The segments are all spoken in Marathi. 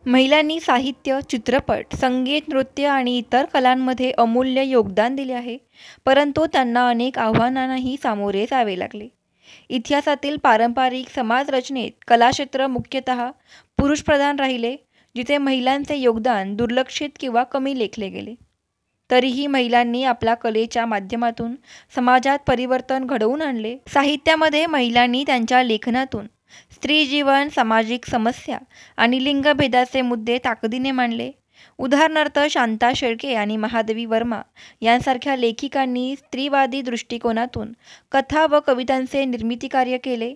महिलांनी साहित्य, चित्रपट, संगीत, नृत्य आणि इतर कलांमध्ये अमूल्य योगदान दिले आहे, परंतु त्यांना अनेक आव्हानांनाही सामोरे जावे लागले. इतिहासातील पारंपरिक समाजरचनेत कलाक्षेत्र मुख्यतः पुरुषप्रधान राहिले, जिथे महिलांचे योगदान दुर्लक्षित किंवा कमी लेखले गेले. तरीही महिलांनी आपल्या कलेच्या माध्यमातून समाजात परिवर्तन घडवून आणले. साहित्यामध्ये महिलांनी त्यांच्या लेखनातून स्त्री जीवन, सामाजिक समस्या आणि लिंगभेदाचे मुद्दे ताकदीने मांडले. उदाहरणार्थ शांता शेळके आणि महादेवी वर्मा यांसारख्या लेखिकांनी स्त्रीवादी दृष्टिकोनातून कथा व कवितांचे निर्मितीकार्य केले,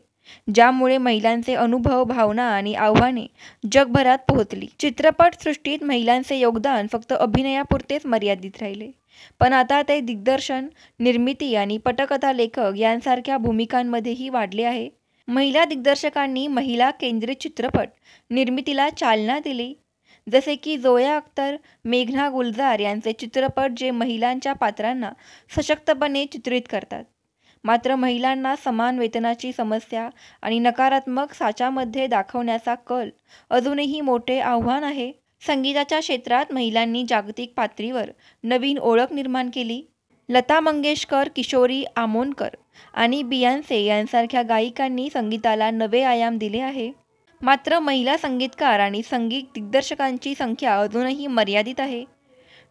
ज्यामुळे महिलांचे अनुभव, भावना आणि आव्हाने जगभरात पोहोचली. चित्रपटसृष्टीत महिलांचे योगदान फक्त अभिनयापुरतेच मर्यादित राहिले, पण आता ते दिग्दर्शन, निर्मिती आणि पटकथा लेखक यांसारख्या भूमिकांमध्येही वाढले आहे. महिला दिग्दर्शकांनी महिला केंद्रित चित्रपट निर्मितीला चालना दिली, जसे की जोया अख्तर, मेघना गुलजार यांचे चित्रपट जे महिलांच्या पात्रांना सशक्तपणे चित्रित करतात. मात्र महिलांना समान वेतनाची समस्या आणि नकारात्मक साच्यामध्ये दाखवण्याचा कल अजूनही मोठे आव्हान आहे. संगीताच्या क्षेत्रात महिलांनी जागतिक पातळीवर नवीन ओळख निर्माण केली. लता मंगेशकर, किशोरी आमोणकर आणि बियान्से यांसारख्या गायिकांनी संगीताला नवे आयाम दिले आहे. मात्र महिला संगीतकार आणि संगीत दिग्दर्शकांची संख्या अजूनही मर्यादित आहे.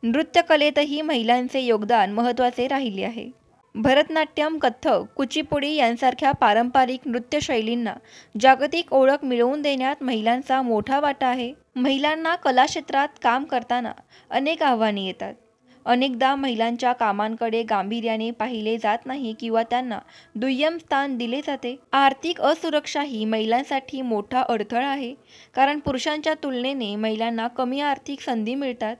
नृत्यकलेतही महिलांचे योगदान महत्त्वाचे राहिले आहे. भरतनाट्यम, कथ्थक, कुचिपुडी यांसारख्या पारंपरिक नृत्यशैलींना जागतिक ओळख मिळवून देण्यात महिलांचा मोठा वाटा आहे. महिलांना कलाक्षेत्रात काम करताना अनेक आव्हाने येतात. अनेकदा महिलांच्या कामांकडे गांभीर्याने पाहिले जात नाही किंवा त्यांना दुय्यम स्थान दिले जाते. आर्थिक असुरक्षा ही महिलांसाठी मोठा अडथळा आहे, कारण पुरुषांच्या तुलनेने महिलांना कमी आर्थिक संधी मिळतात.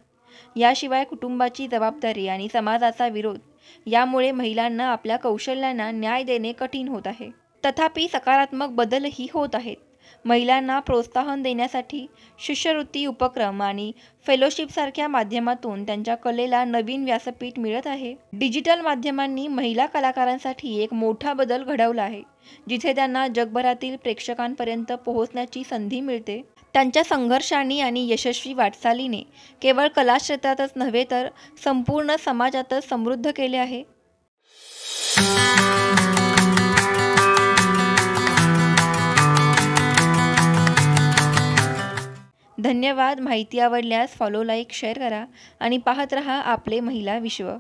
याशिवाय कुटुंबाची जबाबदारी आणि समाजाचा विरोध यामुळे महिलांना आपल्या कौशल्यांना न्याय देणे कठीण होत आहे. तथापि सकारात्मक बदलही होत आहेत. महिलांना प्रोत्साहन देण्यासाठी शिष्यवृत्ती उपक्रम आणि फेलोशिपसारख्या माध्यमातून त्यांच्या कलेला नवीन व्यासपीठ मिळत आहे. डिजिटल माध्यमांनी महिला कलाकारांसाठी एक मोठा बदल घडवला आहे, जिथे त्यांना जगभरातील प्रेक्षकांपर्यंत पोहोचण्याची संधी मिळते. त्यांच्या संघर्षांनी आणि यशस्वी वाटचालीने केवळ कलाक्षेत्रातच नव्हे तर संपूर्ण समाजातच समृद्ध केले आहे. धन्यवाद. माहिती आवडल्यास फॉलो, लाईक, शेअर करा आणि पाहत रहा आपले महिला विश्व.